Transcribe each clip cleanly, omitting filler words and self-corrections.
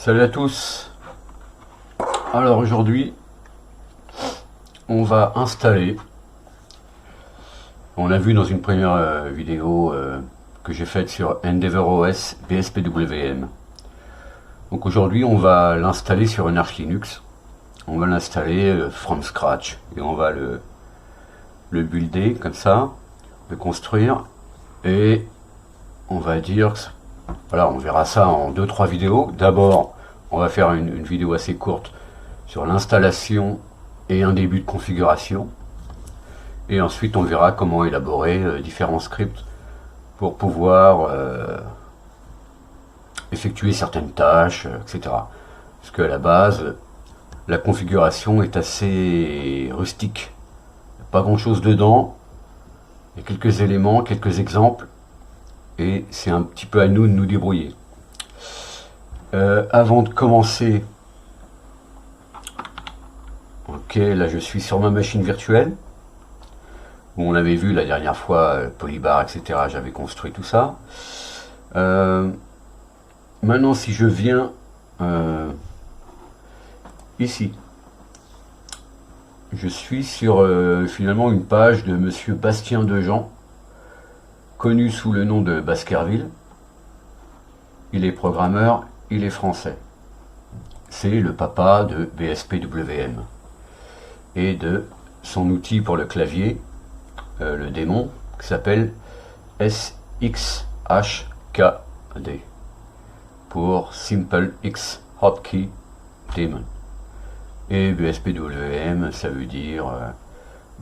Salut à tous. Alors aujourd'hui, on va installer, on l'a vu dans une première vidéo que j'ai faite sur EndeavourOS BSPWM. Donc aujourd'hui, on va l'installer sur une Arch Linux. On va l'installer from scratch et on va le builder comme ça, le construire, et on va dire, voilà, on verra ça en 2-3 vidéos. D'abord, on va faire une vidéo assez courte sur l'installation et un début de configuration. Et ensuite, on verra comment élaborer différents scripts pour pouvoir effectuer certaines tâches, etc. Parce qu'à la base, la configuration est assez rustique. Pas grand chose dedans. Il y a quelques éléments, quelques exemples. Et c'est un petit peu à nous de nous débrouiller. Avant de commencer, ok, là je suis sur ma machine virtuelle, où on avait vu la dernière fois, Polybar, etc. J'avais construit tout ça. Maintenant, si je viens ici, je suis sur finalement une page de Monsieur Bastien Dejean, connu sous le nom de Baskerville. Il est programmeur, il est français. C'est le papa de BSPWM et de son outil pour le clavier, le démon, qui s'appelle SXHKD pour Simple X Hotkey Daemon. Et BSPWM, ça veut dire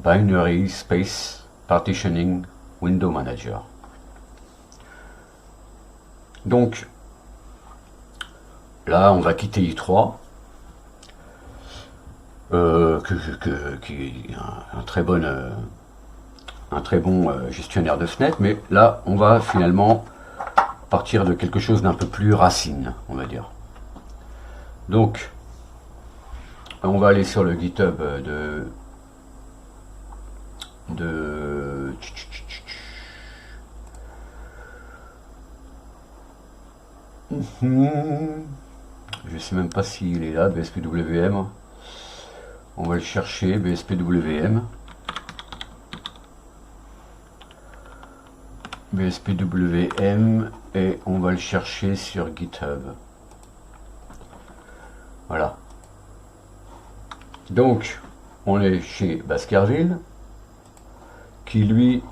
Binary Space Partitioning Window Manager. Donc là, on va quitter i3, qui est un très bon gestionnaire de fenêtres, mais là, on va finalement partir de quelque chose d'un peu plus racine, on va dire. Donc, on va aller sur le GitHub je sais même pas s'il est là, BSPWM. On va le chercher, BSPWM. BSPWM, et on va le chercher sur GitHub. Voilà. Donc, on est chez Baskerville, qui lui,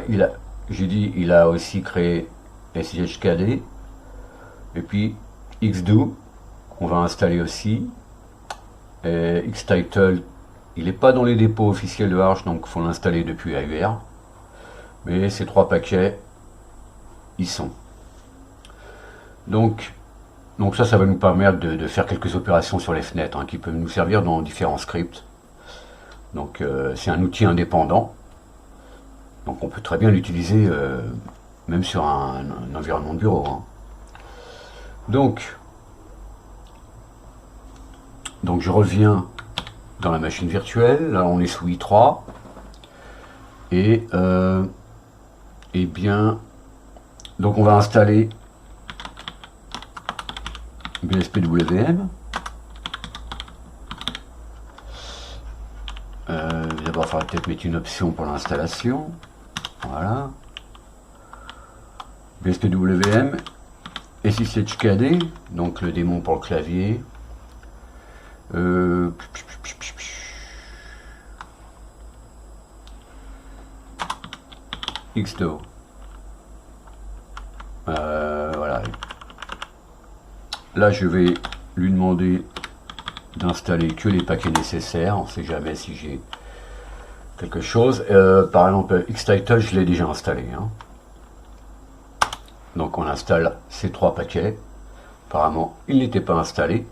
il a aussi créé SXHKD, et puis Xdo, on va installer aussi. Et Xtitle, il n'est pas dans les dépôts officiels de Arch, donc il faut l'installer depuis AUR. Mais ces trois paquets, ils sont. Donc ça va nous permettre de faire quelques opérations sur les fenêtres, qui peuvent nous servir dans différents scripts. Donc c'est un outil indépendant. Donc on peut très bien l'utiliser même sur un environnement de bureau. Donc je reviens dans la machine virtuelle. Là on est sous i3. Et bien, donc on va installer BSPWM. D'abord, il faudra peut-être mettre une option pour l'installation. Voilà. BSPWM, SXHKD, donc le démon pour le clavier. Xdo. Voilà. Là, je vais lui demander d'installer que les paquets nécessaires. On ne sait jamais si j'ai quelque chose. Par exemple, Xtitle, je l'ai déjà installé. Donc, on installe ces trois paquets. Apparemment, ils n'étaient pas installés.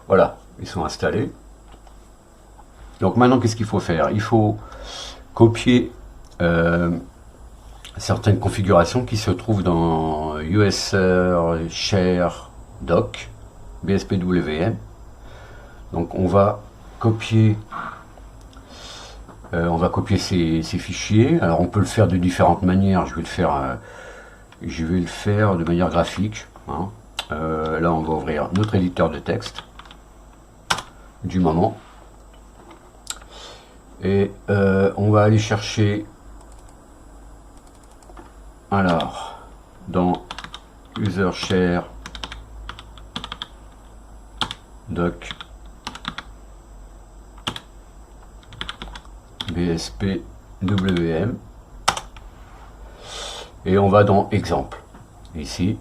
Voilà, ils sont installés. Donc, maintenant, qu'est-ce qu'il faut faire? Il faut copier certaines configurations qui se trouvent dans user share doc BSPWM. Donc on va copier ces fichiers. Alors on peut le faire de différentes manières. Je vais le faire de manière graphique. Là, on va ouvrir notre éditeur de texte du moment. Et on va aller chercher, alors, dans User Share, Doc, BSP WM, et on va dans Exemple, ici,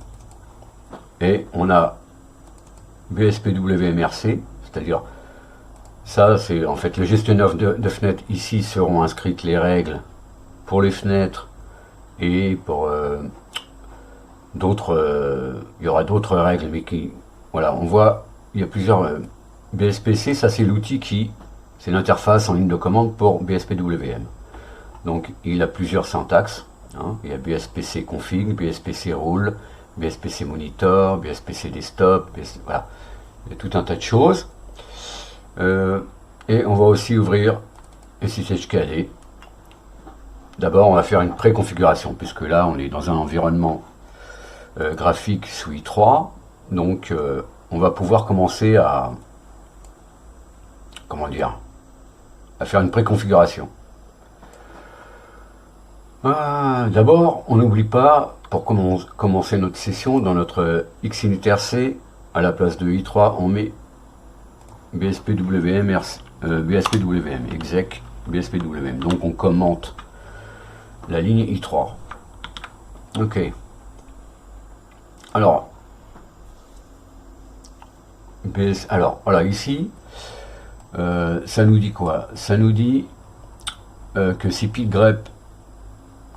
et on a BSP WMRC, c'est-à-dire, ça c'est en fait le gestionnaire de fenêtres. Ici seront inscrites les règles pour les fenêtres et pour d'autres, il y aura d'autres règles, mais qui, voilà, on voit, il y a plusieurs BSPC, ça c'est l'outil qui, c'est l'interface en ligne de commande pour BSPWM. Donc il a plusieurs syntaxes, hein. Il y a BSPC config, BSPC rule, BSPC monitor, BSPC desktop, voilà, il y a tout un tas de choses. Et on va aussi ouvrir SSHKD. D'abord on va faire une préconfiguration, puisque là on est dans un environnement graphique sous i3, donc on va pouvoir commencer à, comment dire, à faire une préconfiguration. D'abord, on n'oublie pas, pour commencer notre session, dans notre XInitRC, à la place de i3, on met BSPWM, BSPWM, exec BSPWM. Donc on commente la ligne i3. Ok. Alors, voilà, ici, ça nous dit quoi? Ça nous dit que si pip-grep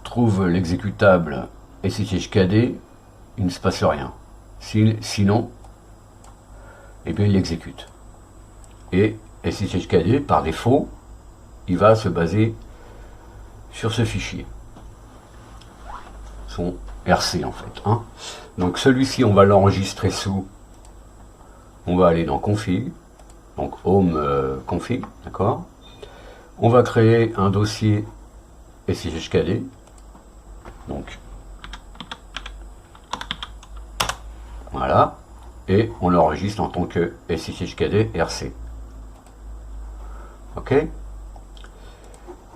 trouve l'exécutable SSHKD, il ne se passe rien. Sinon, eh bien, il l'exécute. Et SSHKD, par défaut, il va se baser sur ce fichier. Son RC, en fait. Hein. Donc, celui-ci, on va l'enregistrer sous. On va aller dans Config. Donc, Home Config. D'accord. On va créer un dossier SSHKD. Donc, voilà. Et on l'enregistre en tant que SSHKD RC. Ok.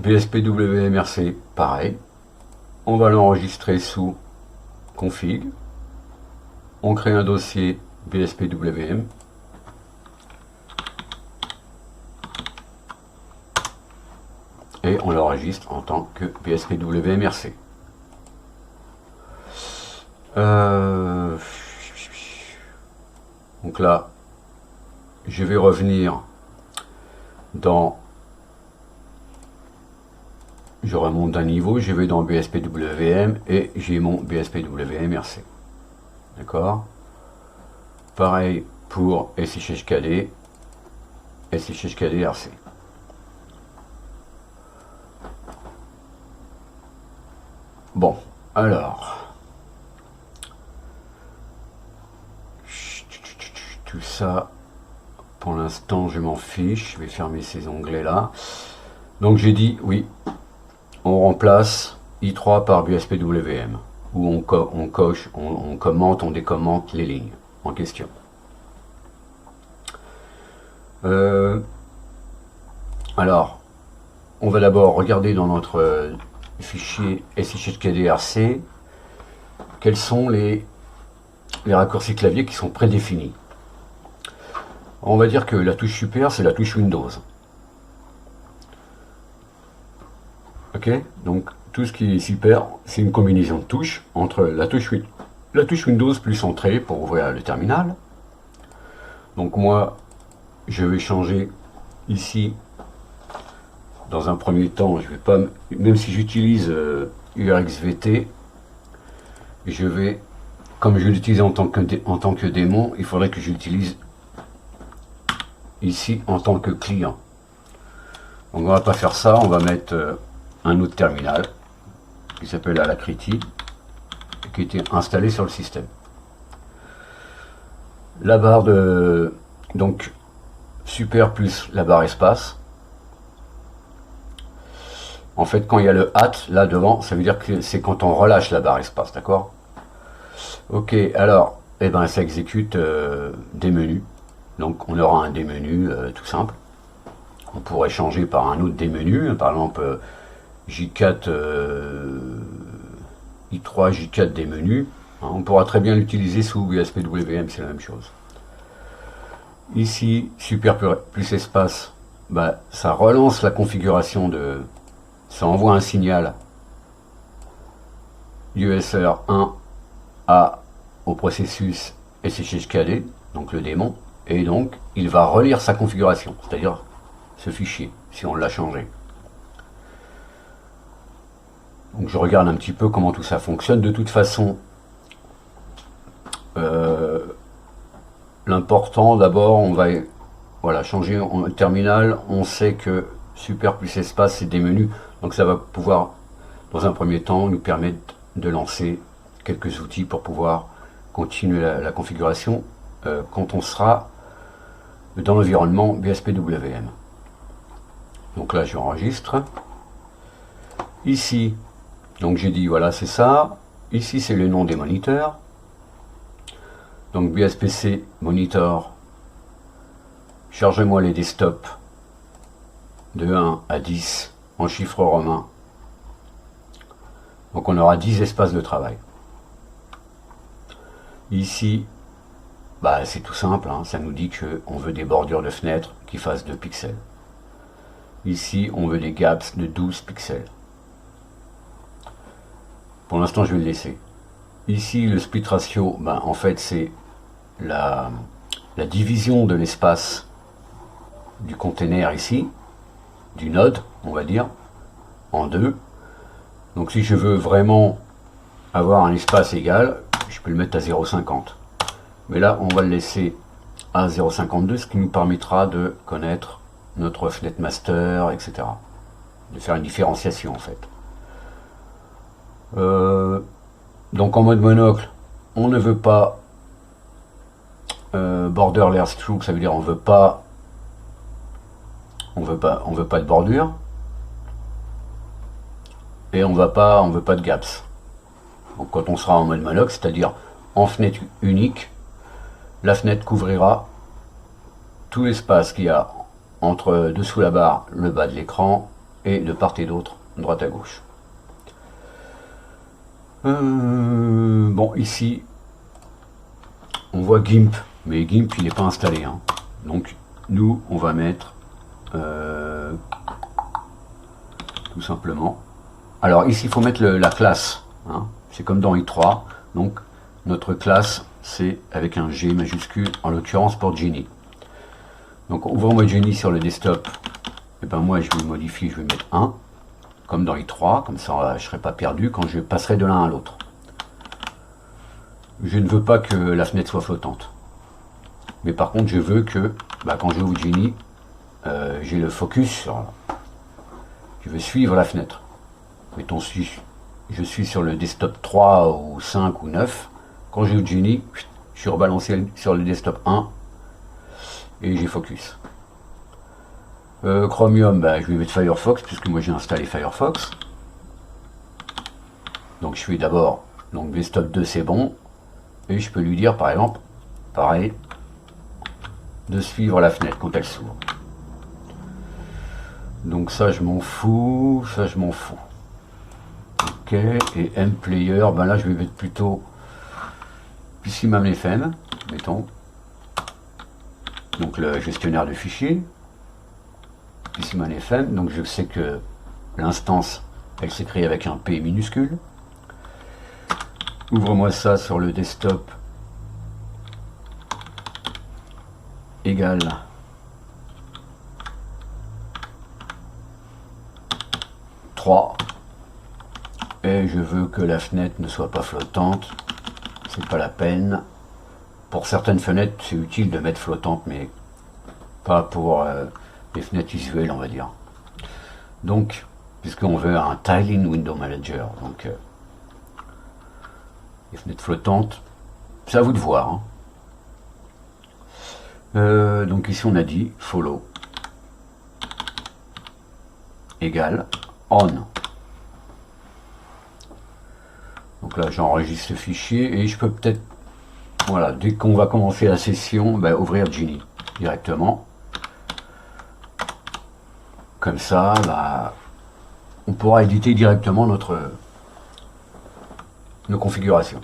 BSPWMRC, pareil. On va l'enregistrer sous config. On crée un dossier BSPWM. Et on l'enregistre en tant que BSPWMRC. Donc là, je vais revenir dans... Je remonte d'un niveau, je vais dans BSPWM et j'ai mon BSPWM-RC. D'accord? Pareil pour SSHKD, SSHKD-RC. Bon, alors... Tout ça, pour l'instant, je m'en fiche. Je vais fermer ces onglets-là. Donc j'ai dit, oui, on remplace i3 par BSPWM, où on coche, on commente, on décommente les lignes en question. Alors, on va d'abord regarder dans notre fichier SSHKD-RC quels sont les raccourcis clavier qui sont prédéfinis. On va dire que la touche super, c'est la touche Windows. Ok, donc tout ce qui est super, c'est une combinaison de touches entre la touche Windows plus entrée pour ouvrir le terminal. Donc moi, je vais changer ici. Dans un premier temps, je vais pas, même si j'utilise URXVT, je vais, comme je l'utilise en tant que démon, il faudrait que j'utilise ici en tant que client. Donc on va pas faire ça, on va mettre un autre terminal qui s'appelle Alacrity, qui était installé sur le système. La barre de donc super plus la barre espace. En fait, quand il y a le hat là devant, ça veut dire que c'est quand on relâche la barre espace, d'accord? Ok, alors et ben ça exécute des menus. Donc on aura un des menus tout simple. On pourrait changer par un autre des menus, par exemple J4, I3, J4 des menus. Hein, on pourra très bien l'utiliser sous BSPWM, c'est la même chose. Ici, super plus espace, bah, ça relance la configuration de... Ça envoie un signal USR 1 au processus SSHKD, donc le démon, et donc il va relire sa configuration, c'est-à-dire ce fichier, si on l'a changé. Donc je regarde un petit peu comment tout ça fonctionne. De toute façon, l'important d'abord, on va changer en terminal. On sait que super plus espace, c'est des menus, donc ça va pouvoir, dans un premier temps, nous permettre de lancer quelques outils pour pouvoir continuer la configuration quand on sera dans l'environnement BSPWM. Donc là, j'enregistre. Ici, donc j'ai dit voilà, c'est ça. Ici, c'est le nom des moniteurs. Donc BSPC monitor. Chargez-moi les desktops de 1 à 10 en chiffres romains. Donc on aura 10 espaces de travail. Ici, bah, c'est tout simple, hein, ça nous dit qu'on veut des bordures de fenêtres qui fassent 2 pixels. Ici, on veut des gaps de 12 pixels. Pour l'instant, je vais le laisser. Ici, le split ratio, ben, en fait, c'est la division de l'espace du container ici, du node, on va dire, en deux. Donc si je veux vraiment avoir un espace égal, je peux le mettre à 0,50. Mais là, on va le laisser à 0,52, ce qui nous permettra de connaître notre fenêtre master, etc. De faire une différenciation, en fait. Donc en mode monocle, on ne veut pas borderless stroke, ça veut dire on veut pas de bordure et on veut pas de gaps. Donc quand on sera en mode monocle, c'est-à-dire en fenêtre unique, la fenêtre couvrira tout l'espace qu'il y a entre dessous la barre, le bas de l'écran et de part et d'autre, droite à gauche. Bon, ici, on voit GIMP, mais GIMP, il n'est pas installé. Hein. Donc, nous, on va mettre tout simplement. Alors, ici, il faut mettre la classe. Hein. C'est comme dans i3. Donc, notre classe, c'est avec un G majuscule, en l'occurrence pour Genie. Donc, ouvrons-moi Genie sur le desktop. Et ben moi, je vais modifier, je vais mettre 1. Comme dans i3, comme ça je ne serai pas perdu quand je passerai de l'un à l'autre. Je ne veux pas que la fenêtre soit flottante. Mais par contre, je veux que, quand je ouvre Genie, j'ai le focus sur... Je veux suivre la fenêtre. Mettons, si je suis sur le desktop 3 ou 5 ou 9, quand j'ai ouvre Genie, je suis rebalancé sur le desktop 1 et j'ai focus. Chromium, je vais mettre Firefox puisque moi j'ai installé Firefox. Donc je fais d'abord, donc desktop 2 c'est bon, et je peux lui dire par exemple, pareil, de suivre la fenêtre quand elle s'ouvre. Donc ça je m'en fous, ça je m'en fous. Ok, et mplayer, là je vais mettre plutôt PCMamFM, mettons. Donc le gestionnaire de fichiers. PCMamFM, donc je sais que l'instance elle s'écrit avec un P minuscule. Ouvre-moi ça sur le desktop égal et je veux que la fenêtre ne soit pas flottante, c'est pas la peine. Pour certaines fenêtres c'est utile de mettre flottante, mais pas pour les fenêtres visuelles, on va dire. Donc puisqu'on veut un tiling window manager, donc les fenêtres flottantes, c'est à vous de voir, hein. Donc ici on a dit follow égale on. Donc là j'enregistre ce fichier et je peux peut-être Voilà, dès qu'on va commencer la session, ben, ouvrir Geany directement. Comme ça, ben, on pourra éditer directement nos configurations.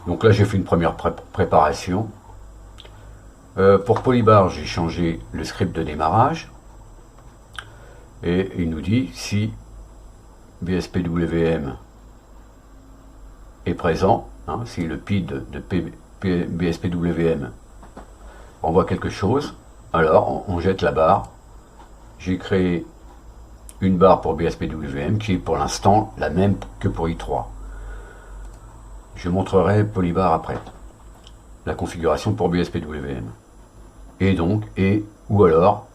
Donc là, j'ai fait une première préparation. Pour Polybar, j'ai changé le script de démarrage. Et il nous dit si BSPWM est présent, hein, si le PID de BSPWM envoie quelque chose, alors on jette la barre. J'ai créé une barre pour BSPWM qui est pour l'instant la même que pour i3. Je montrerai Polybar après. La configuration pour BSPWM. Et donc, ou alors,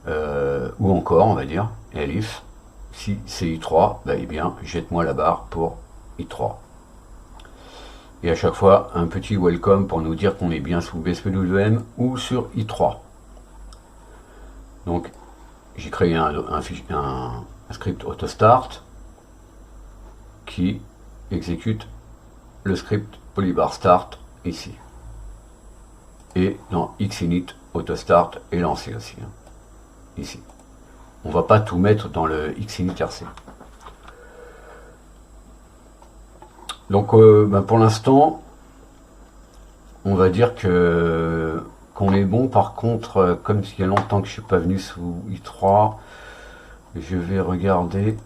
ou encore, on va dire, elif, si c'est i3, bah, eh bien, jette-moi la barre pour i3. Et à chaque fois, un petit welcome pour nous dire qu'on est bien sous BSPWM ou sur i3. Donc, j'ai créé un script autostart qui exécute le script polybar start ici. Et dans xinit autostart est lancé aussi. Hein, ici. On va pas tout mettre dans le xinit rc. Donc ben pour l'instant, on va dire que qu'on est bon. Par contre, comme il y a longtemps que je suis pas venu sous i3, je vais regarder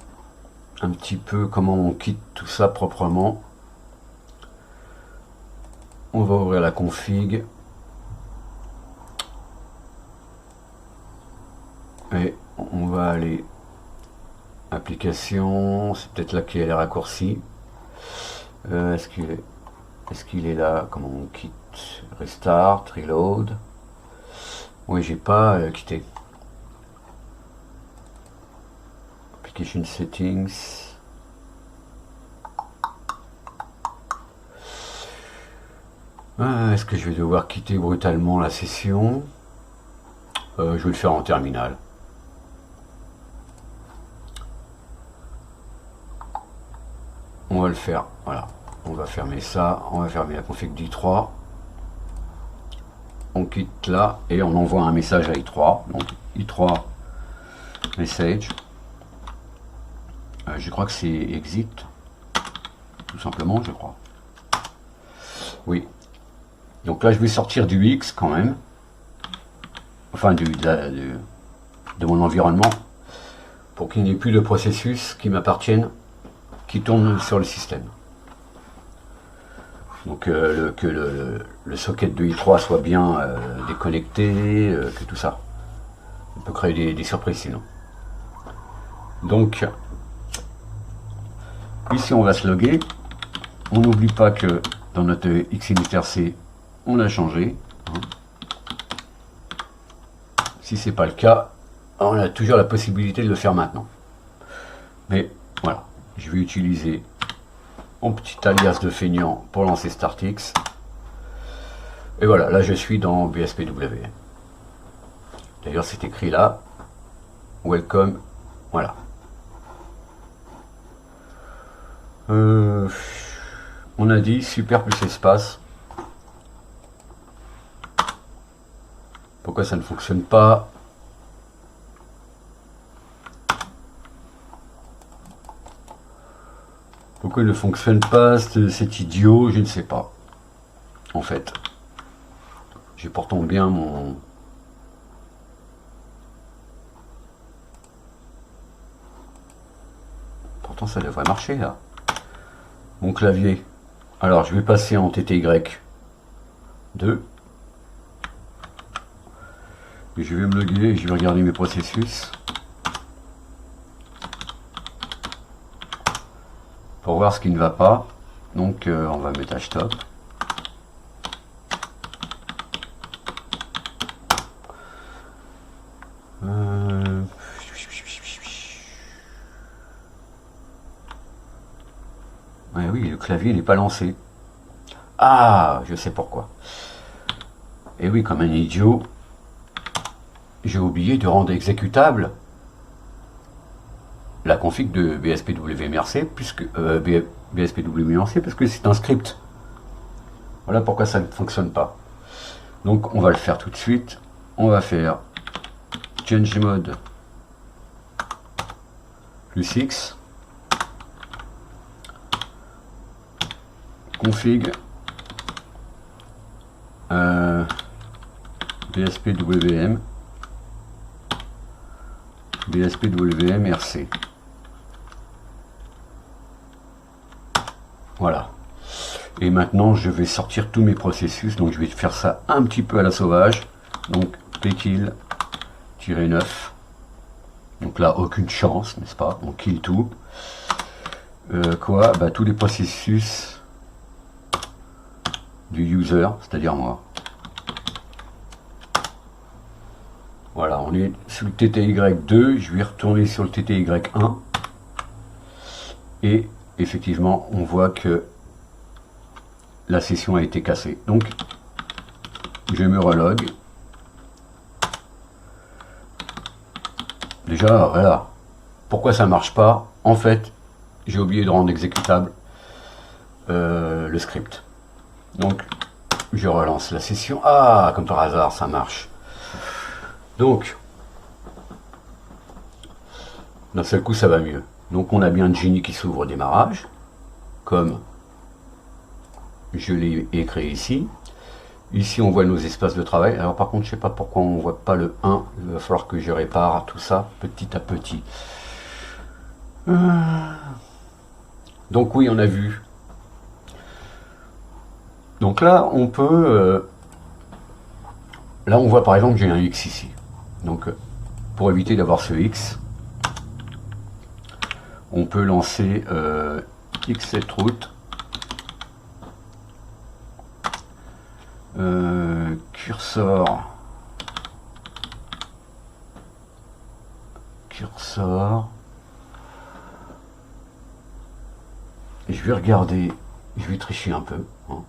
un petit peu comment on quitte tout ça proprement. On va ouvrir la config et on va aller application. C'est peut-être là qu'il y a les raccourcis. Est-ce qu'il est là? Comment on quitte? Restart, reload. Oui, j'ai pas quitté. Application settings. Est-ce que je vais devoir quitter brutalement la session? Je vais le faire en terminal. On va le faire, voilà. On va fermer ça, on va fermer la config d'i3. On quitte là et on envoie un message à i3. Donc i3 message. Je crois que c'est exit. Tout simplement, je crois. Oui. Donc là, je vais sortir du X quand même. Enfin, de mon environnement. Pour qu'il n'y ait plus de processus qui m'appartiennent, qui tournent sur le système. Donc que le socket de i3 soit bien déconnecté, que tout ça. On peut créer des surprises sinon. Donc, ici on va se loguer. On n'oublie pas que dans notre xinit-rc, on a changé. Si c'est pas le cas, on a toujours la possibilité de le faire maintenant. Mais voilà, je vais utiliser mon petit alias de feignant pour lancer StartX. Et voilà, là je suis dans BSPWM. D'ailleurs c'est écrit là, welcome, voilà. On a dit super plus espace. Pourquoi ça ne fonctionne pas? Pourquoi il ne fonctionne pas cet idiot? Je ne sais pas. En fait. J'ai pourtant bien mon... Pourtant ça devrait marcher là. Mon clavier. Alors je vais passer en TTY 2. Et je vais me loguer et je vais regarder mes processus. Pour voir ce qui ne va pas. Donc on va mettre stop. Ouais, oui, le clavier n'est pas lancé. Ah, je sais pourquoi. Et oui, comme un idiot, j'ai oublié de rendre exécutable la config de BSPWMRC, puisque BSPWMRC, parce que c'est un script Voilà pourquoi ça ne fonctionne pas. Donc on va le faire tout de suite. On va faire change mode plus X, config BSPWM RC. Voilà. Et maintenant je vais sortir tous mes processus, donc je vais faire ça un petit peu à la sauvage. Donc pkill-9, donc là aucune chance, n'est-ce pas, on kill tout. Bah, tous les processus du user, c'est-à-dire moi. Voilà, on est sur le TTY2, je vais retourner sur le TTY1 et effectivement on voit que la session a été cassée. Donc je me relog. Déjà voilà, pourquoi ça marche pas? En fait j'ai oublié de rendre exécutable le script. Donc je relance la session. Ah, comme par hasard ça marche. Donc d'un seul coup ça va mieux. Donc on a bien Genie qui s'ouvre au démarrage, comme je l'ai écrit ici. Ici on voit nos espaces de travail. Alors par contre je sais pas pourquoi on voit pas le 1. Il va falloir que je répare tout ça petit à petit. Donc oui, on a vu. Donc là on peut là on voit par exemple que j'ai un X ici. Donc pour éviter d'avoir ce X, on peut lancer X7route cursor et je vais regarder, je vais tricher un peu, hein.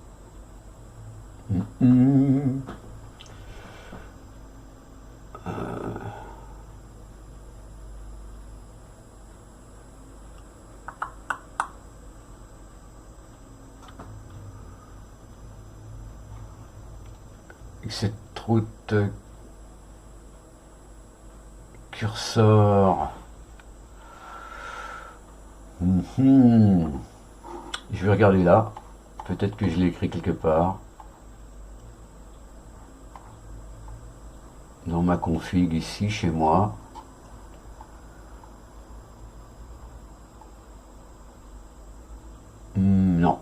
Cette route cursor. Je vais regarder là. Peut-être que je l'ai écrit quelque part. Dans ma config ici chez moi. Non.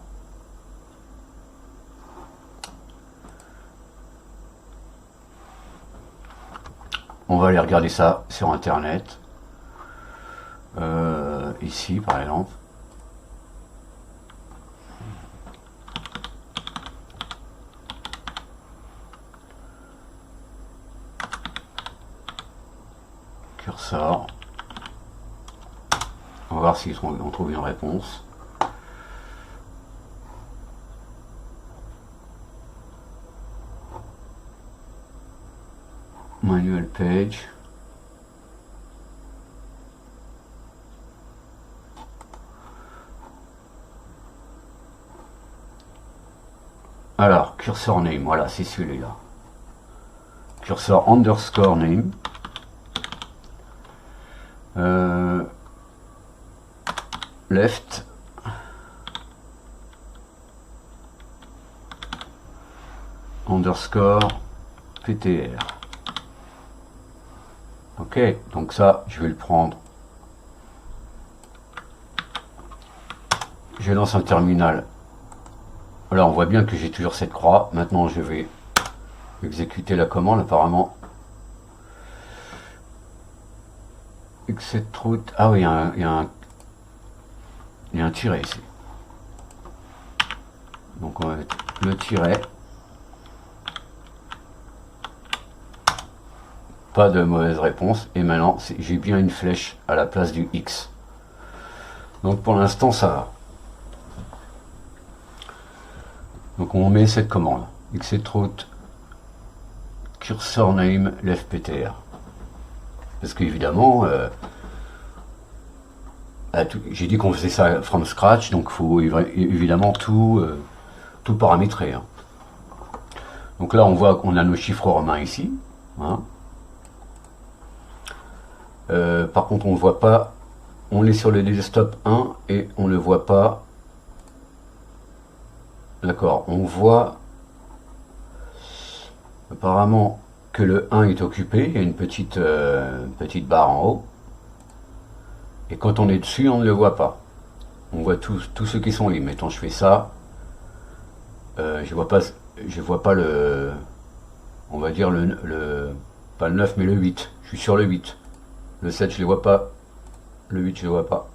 On va aller regarder ça sur internet. Ici par exemple. Cursor. On va voir si on trouve une réponse. Manual page. Alors, cursor name, voilà, c'est celui-là. Cursor underscore name. Left. Underscore PTR. Ok, donc ça, je vais le prendre. Je lance un terminal. Voilà, on voit bien que j'ai toujours cette croix. Maintenant, je vais exécuter la commande, apparemment. X7route. Ah oui, il y a un tiret ici. Donc, on va mettre le tiret. Pas de mauvaise réponse. Et maintenant, j'ai bien une flèche à la place du X. Donc, pour l'instant, ça va. Donc on met cette commande, X7route cursor name left PTR. Parce qu'évidemment, j'ai dit qu'on faisait ça from scratch, donc il faut évidemment tout paramétrer. Hein. Donc là, on voit qu'on a nos chiffres romains ici. Hein. Par contre, on ne voit pas. On est sur le desktop 1 et on ne voit pas. D'accord, on voit apparemment que le 1 est occupé. Il y a une petite barre en haut. Et quand on est dessus, on ne le voit pas. On voit tous ceux qui sont libres. Mettons, je fais ça. Je vois pas le, on va dire pas le 9 mais le 8. Je suis sur le 8. Le 7 je ne le vois pas. Le 8 je ne le vois pas.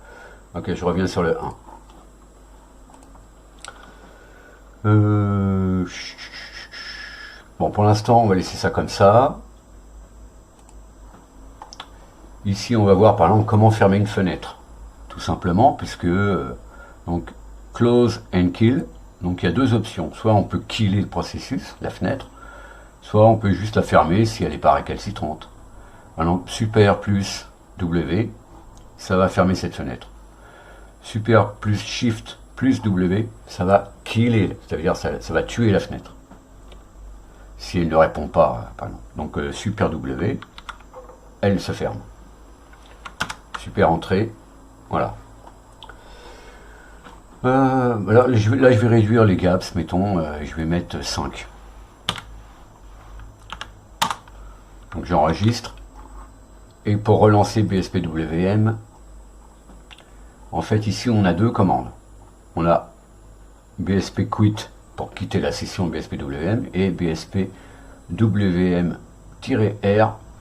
Ok, je reviens sur le 1. Bon, pour l'instant on va laisser ça comme ça. Ici on va voir par exemple comment fermer une fenêtre. Tout simplement puisque donc close and kill. Donc il y a deux options, soit on peut killer le processus, la fenêtre, soit on peut juste la fermer si elle n'est pas récalcitrante. Alors super plus W, ça va fermer cette fenêtre. Super plus shift plus W, ça va killer, c'est-à-dire ça va tuer la fenêtre. Si elle ne répond pas, pardon. Donc super W, elle se ferme. Super entrée, voilà. Là, je vais réduire les gaps, mettons, je vais mettre 5. Donc j'enregistre. Et pour relancer BSPWM, en fait ici on a deux commandes. On a BSP quit pour quitter la session BSPWM et BSPWM-R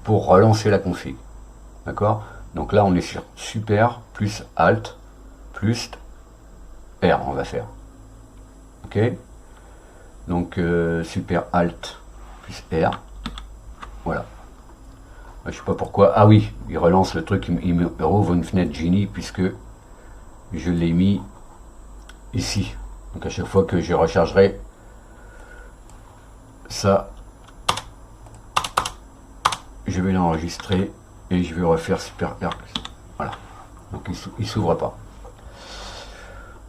pour relancer la config. D'accord? Donc là on est sur super plus alt plus R, on va faire. Ok, donc super alt plus R, voilà. Je sais pas pourquoi. Ah oui, il relance le truc, il me rouvre une fenêtre Genie puisque je l'ai mis ici. Donc à chaque fois que je rechargerai ça, je vais l'enregistrer et je vais refaire super R. Voilà. Donc il s'ouvre pas.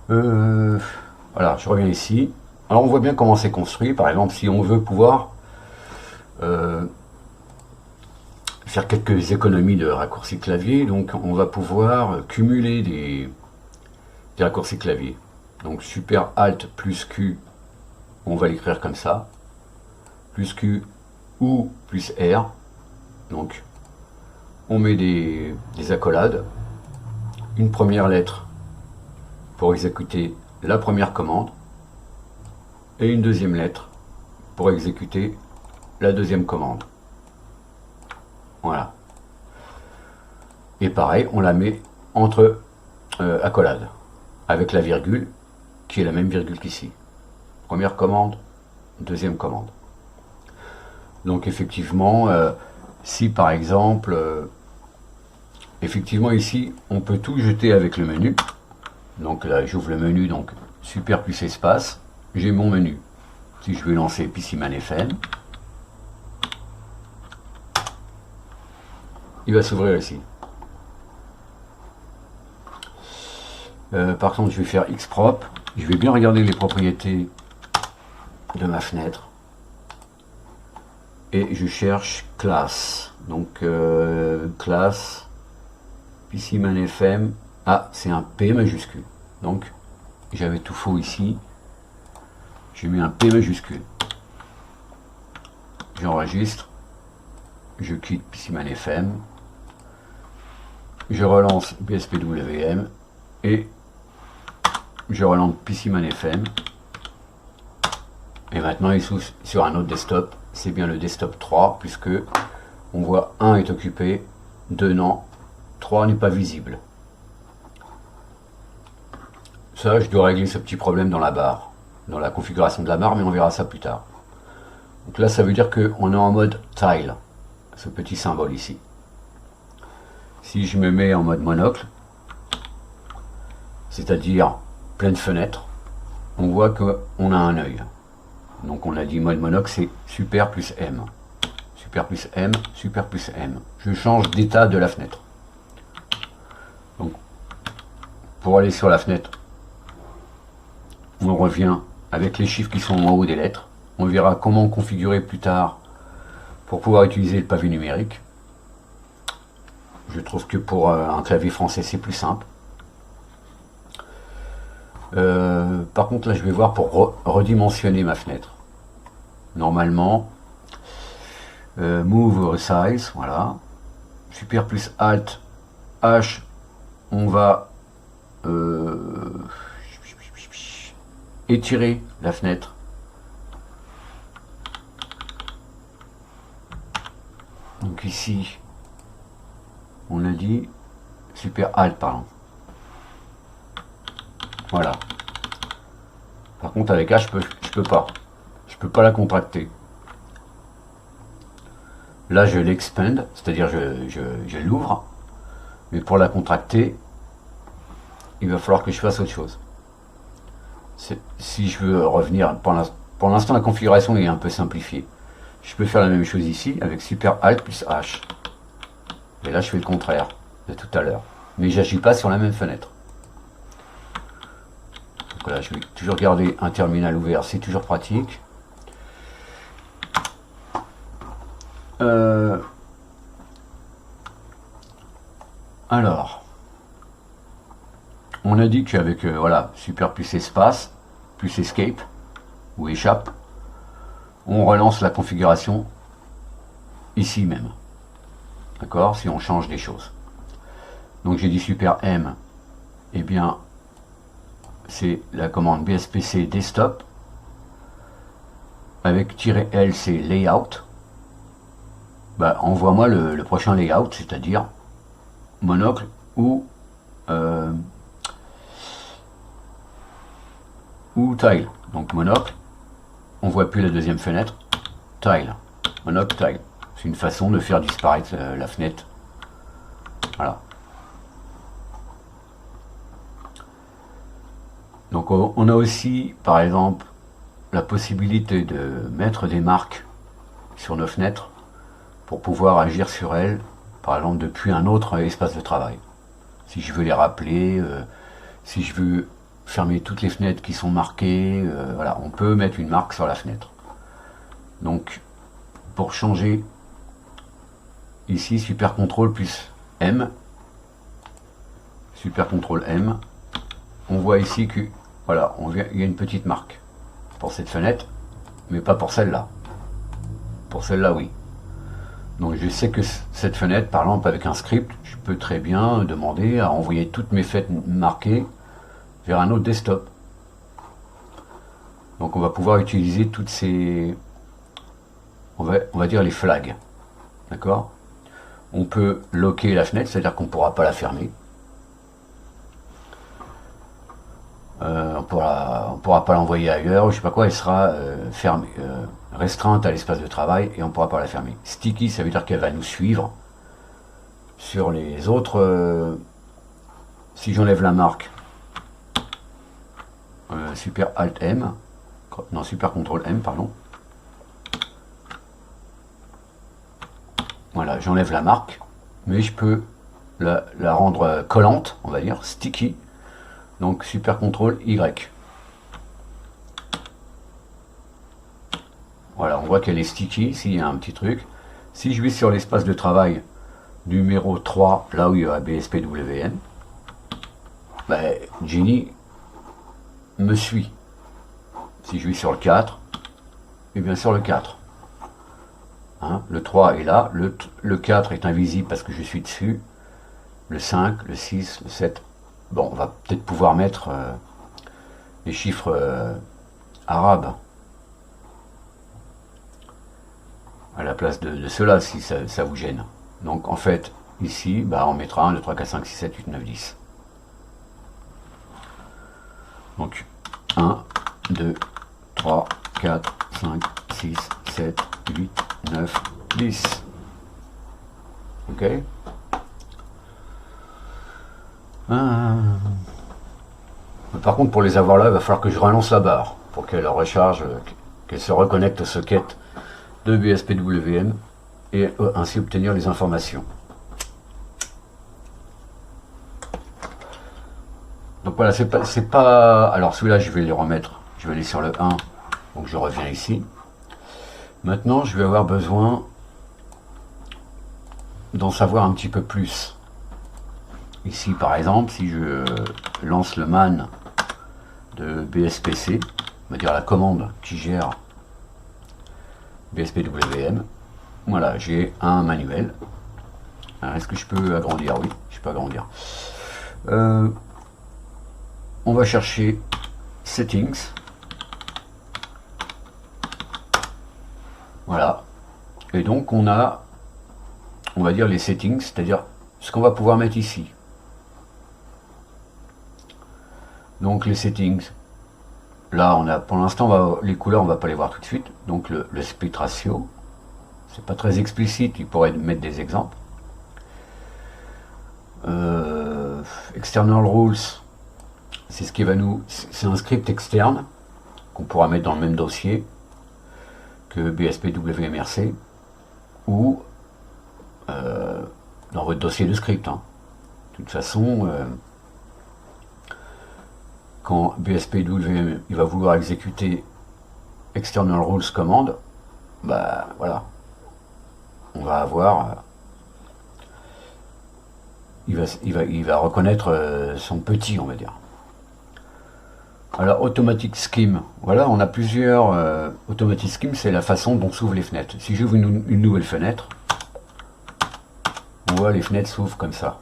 Voilà, je reviens ici. Alors on voit bien comment c'est construit. Par exemple, si on veut pouvoir faire quelques économies de raccourcis clavier, donc on va pouvoir cumuler des raccourcis clavier. Donc super alt plus Q, on va l'écrire comme ça, plus Q ou plus R. Donc on met des accolades, une première lettre pour exécuter la première commande et une deuxième lettre pour exécuter la deuxième commande. Voilà. Et pareil, on la met entre accolades avec la virgule qui est la même virgule qu'ici. Première commande, deuxième commande. Donc effectivement, si par exemple, effectivement ici, on peut tout jeter avec le menu. Donc là, j'ouvre le menu, donc super plus espace, j'ai mon menu. Si je vais lancer PCMan FM, il va s'ouvrir ici. Par contre, je vais faire Xprop. Je vais bien regarder les propriétés de ma fenêtre. Et je cherche classe. Donc, classe, PCMan FM. Ah, c'est un P majuscule. Donc, j'avais tout faux ici. J'ai mis un P majuscule. J'enregistre. Je quitte PCMan FM. Je relance BSPWM. Et je relance PCMan FM. Et maintenant, il s'ouvre sur un autre desktop. C'est bien le desktop 3, puisque on voit 1 est occupé, 2 non, 3 n'est pas visible. Ça, je dois régler ce petit problème dans la barre, dans la configuration de la barre, mais on verra ça plus tard. Donc là, ça veut dire qu'on est en mode tile, ce petit symbole ici. Si je me mets en mode monocle, c'est-à-dire pleine fenêtre, on voit qu'on a un œil. Donc on a dit mode monocle, c'est super plus M. Super plus M, super plus M. Je change d'état de la fenêtre. Donc, pour aller sur la fenêtre, on revient avec les chiffres qui sont en haut des lettres. On verra comment configurer plus tard pour pouvoir utiliser le pavé numérique. Je trouve que pour un clavier français, c'est plus simple. Par contre, là, je vais voir pour redimensionner ma fenêtre. Normalement, Move Resize, voilà. Super plus Alt H, on va étirer la fenêtre. Donc ici, on a dit Super Alt, pardon. Voilà. Par contre, avec H, je peux pas. Je peux pas la contracter. Là, je l'expand, c'est-à-dire je l'ouvre. Mais pour la contracter, il va falloir que je fasse autre chose. Si je veux revenir, pour l'instant, la configuration est un peu simplifiée. Je peux faire la même chose ici avec Super Alt plus H. Et là, je fais le contraire de tout à l'heure. Mais j'agis pas sur la même fenêtre. Donc voilà, je vais toujours garder un terminal ouvert, c'est toujours pratique. Alors, on a dit qu'avec voilà, Super plus espace, plus escape, ou échappe, on relance la configuration ici même. D'accord? Si on change des choses. Donc j'ai dit Super M, et bien c'est la commande BSPC Desktop. Avec "-L", c'est Layout. Bah, envoie-moi le prochain layout, c'est-à-dire monocle ou tile. Donc monocle, on voit plus la deuxième fenêtre, tile, monocle, tile. C'est une façon de faire disparaître la fenêtre. Voilà. Donc on a aussi, par exemple, la possibilité de mettre des marques sur nos fenêtres pour pouvoir agir sur elles, par exemple depuis un autre espace de travail. Si je veux les rappeler, si je veux fermer toutes les fenêtres qui sont marquées, voilà, on peut mettre une marque sur la fenêtre. Donc, pour changer, ici, Super CTRL plus M, Super CTRL M, on voit ici que, voilà, il y a une petite marque pour cette fenêtre, mais pas pour celle-là. Pour celle-là, oui. Donc je sais que cette fenêtre, par exemple avec un script, je peux très bien demander à envoyer toutes mes fenêtres marquées vers un autre desktop. Donc on va pouvoir utiliser toutes ces, on va dire les flags. D'accord? On peut locker la fenêtre, c'est-à-dire qu'on ne pourra pas la fermer. On pourra pas l'envoyer ailleurs, ou je sais pas quoi, elle sera fermée, restreinte à l'espace de travail et on pourra pas la fermer. Sticky, ça veut dire qu'elle va nous suivre sur les autres. Si j'enlève la marque, Super Alt M, non Super CTRL M, pardon. Voilà, j'enlève la marque, mais je peux la rendre collante, on va dire, sticky. Donc Super CTRL Y. Voilà, on voit qu'elle est sticky, ici il y a un petit truc. Si je vais sur l'espace de travail numéro 3, là où il y a BSPWM, ben, Jenny me suit. Si je vais sur le 4, et bien sur le 4. Hein, le 3 est là, le 4 est invisible parce que je suis dessus. Le 5, le 6, le 7. Bon, on va peut-être pouvoir mettre les chiffres arabes à la place de cela si ça vous gêne. Donc en fait, ici, bah, on mettra 1, 2, 3, 4, 5, 6, 7, 8, 9, 10. Donc 1, 2, 3, 4, 5, 6, 7, 8, 9, 10. Ok? Par contre, pour les avoir là, il va falloir que je relance la barre pour qu'elle recharge, qu'elle se reconnecte au socket de BSPWM et ainsi obtenir les informations. Donc voilà, c'est pas. Alors celui-là, je vais les remettre. Je vais aller sur le 1. Donc je reviens ici. Maintenant, je vais avoir besoin d'en savoir un petit peu plus. Ici, par exemple, si je lance le man de BSPC, on va dire la commande qui gère BSPWM, voilà, j'ai un manuel. Est-ce que je peux agrandir? Oui, je peux agrandir. On va chercher Settings. Voilà. Et donc on a, on va dire les settings, c'est-à-dire ce qu'on va pouvoir mettre ici. Donc les settings, là on a pour l'instant les couleurs on va pas les voir tout de suite. Donc le split ratio, c'est pas très explicite, il pourrait mettre des exemples. External rules, c'est ce qui va nous, c'est un script externe qu'on pourra mettre dans le même dossier que BSPWMRC ou dans votre dossier de script. Hein. De toute façon, quand BSPWM il va vouloir exécuter external rules command, bah voilà, on va avoir, il va reconnaître son petit, on va dire. Alors automatic scheme, voilà, on a plusieurs automatic scheme, c'est la façon dont s'ouvrent les fenêtres. Si j'ouvre une nouvelle fenêtre, on voit les fenêtres s'ouvrent comme ça,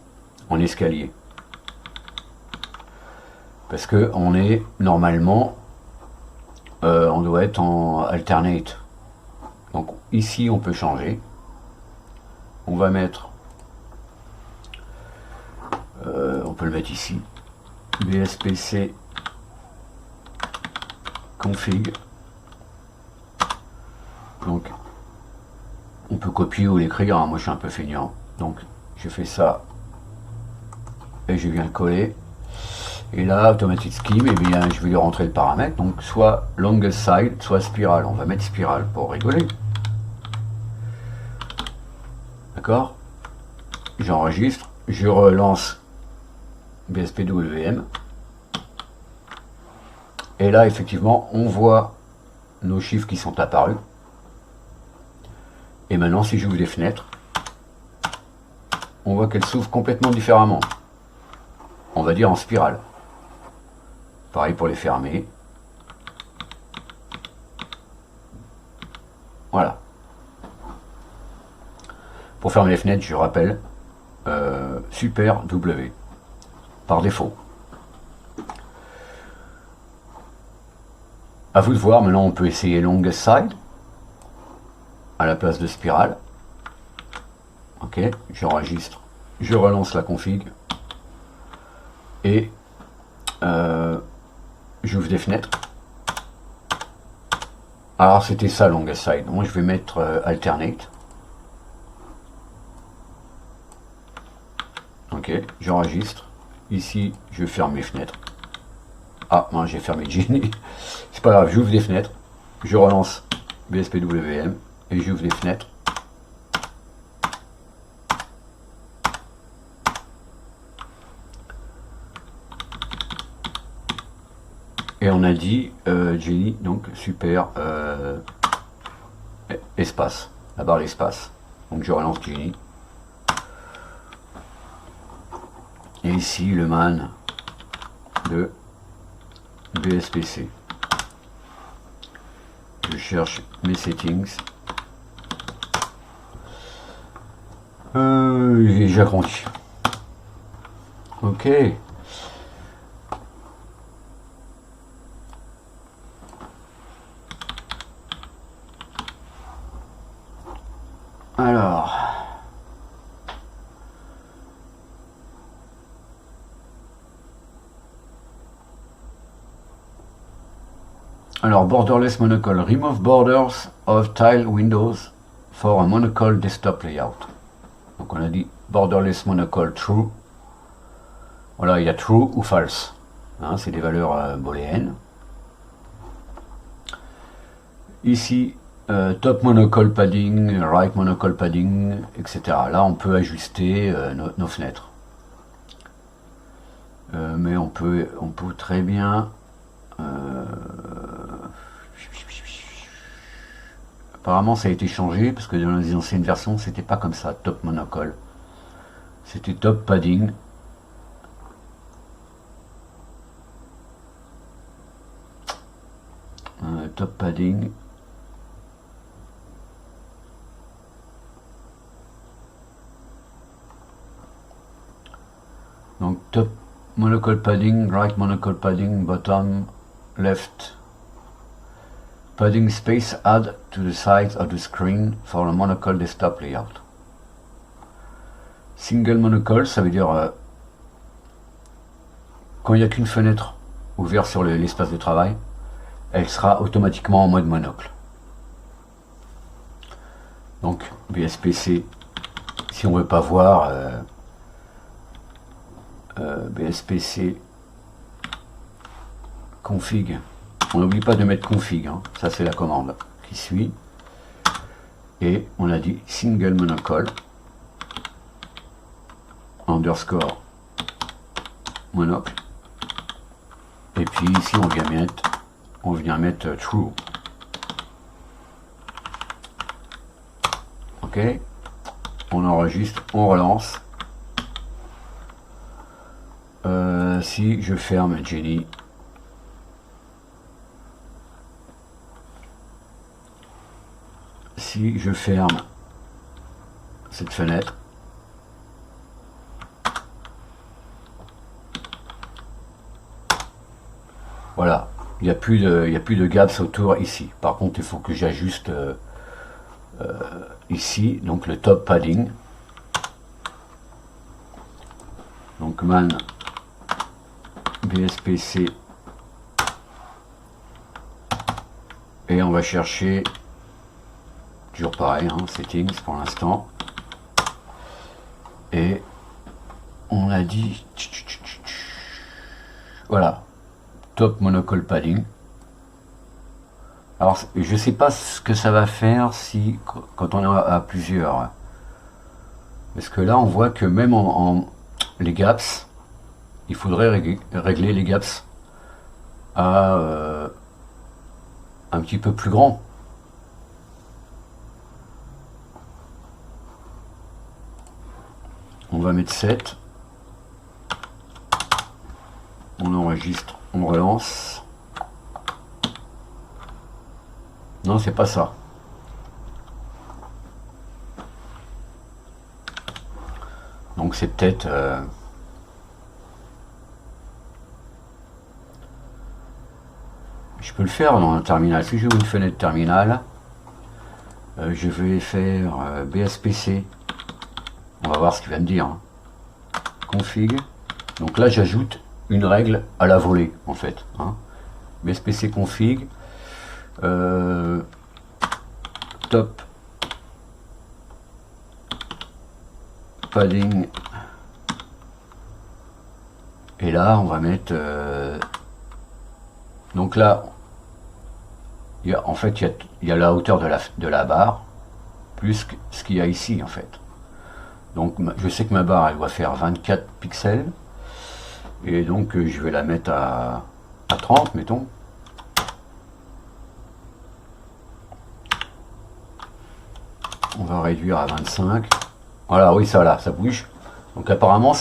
en escalier. Parce que on est normalement, on doit être en alternate. Donc ici on peut changer. On va mettre, on peut le mettre ici, BSPC config. Donc on peut copier ou l'écrire, hein. Moi je suis un peu feignant, donc je fais ça et je viens le coller. Et là, automatic scheme, et bien je vais lui rentrer le paramètre, donc soit longest side, soit spirale. On va mettre spirale pour rigoler. D'accord? J'enregistre, je relance BSPWM. Et là, effectivement, on voit nos chiffres qui sont apparus. Et maintenant, si j'ouvre les fenêtres, on voit qu'elles s'ouvrent complètement différemment. On va dire en spirale. Pareil pour les fermer. Voilà. Pour fermer les fenêtres, je rappelle, Super W, par défaut. À vous de voir, maintenant on peut essayer longest side, à la place de spirale. Ok, j'enregistre, je relance la config, et j'ouvre des fenêtres. Alors c'était ça longest side, moi je vais mettre alternate. Ok, j'enregistre. Ici, je ferme mes fenêtres. Ah, moi j'ai fermé Genie. C'est pas grave, j'ouvre des fenêtres. Je relance BSPWM et j'ouvre les fenêtres. Et on a dit Genie, donc super espace, la barre l'espace. Donc je relance Genie. Et ici le man de BSPC. Je cherche mes settings. Et j'agrandis. Ok. Alors, borderless monocle. Remove borders of tile windows for a monocle desktop layout. Donc on a dit borderless monocle true. Voilà, il y a true ou false. Hein, c'est des valeurs booléennes. Ici, top monocle padding, right monocle padding, etc. Là, on peut ajuster nos fenêtres. Mais on peut très bien Apparemment ça a été changé parce que dans les anciennes versions c'était pas comme ça, top monocle. C'était top padding. Top padding. Donc top monocle padding, right monocle padding, bottom, left. Padding space add to the sides of the screen for a monocle desktop layout. Single monocle, ça veut dire quand il n'y a qu'une fenêtre ouverte sur l'espace de travail, elle sera automatiquement en mode monocle. Donc BSPC, si on ne veut pas voir BSPC config, on n'oublie pas de mettre config, hein. Ça c'est la commande qui suit, et on a dit single monocle underscore monocle, et puis ici on vient mettre true. Ok, on enregistre, on relance. Si je ferme Jenny, si je ferme cette fenêtre, voilà, il n'y a plus de gaps autour ici. Par contre, il faut que j'ajuste ici, donc le top padding. Donc man BSPC, et on va chercher toujours pareil, hein, settings pour l'instant, et on a dit voilà, top monocle padding. Alors je sais pas ce que ça va faire si quand on est à plusieurs, parce que là on voit que même en les gaps, il faudrait régler les gaps à un petit peu plus grand. On va mettre 7. On enregistre, on relance. Non, c'est pas ça. Donc c'est peut-être je peux le faire dans un terminal. Si j'ouvre une fenêtre terminale, je vais faire BSPC. On va voir ce qu'il va me dire. Hein. Config. Donc là, j'ajoute une règle à la volée, en fait. Hein. BSPC config. Top padding. Et là, on va mettre... donc là, en fait, il y a la hauteur de la barre, plus ce qu'il y a ici, en fait. Donc, je sais que ma barre, elle doit faire 24 pixels. Et donc, je vais la mettre à 30, mettons. On va réduire à 25. Voilà, oui, ça là, ça bouge. Donc, apparemment,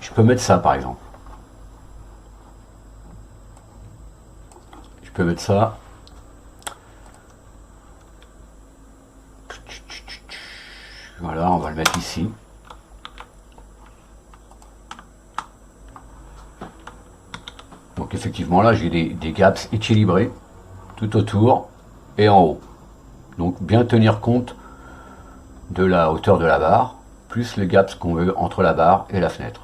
je peux mettre ça, par exemple. Je peux mettre ça. Voilà, on va le mettre ici. Donc effectivement là j'ai des gaps équilibrés tout autour et en haut. Donc bien tenir compte de la hauteur de la barre, plus les gaps qu'on veut entre la barre et la fenêtre.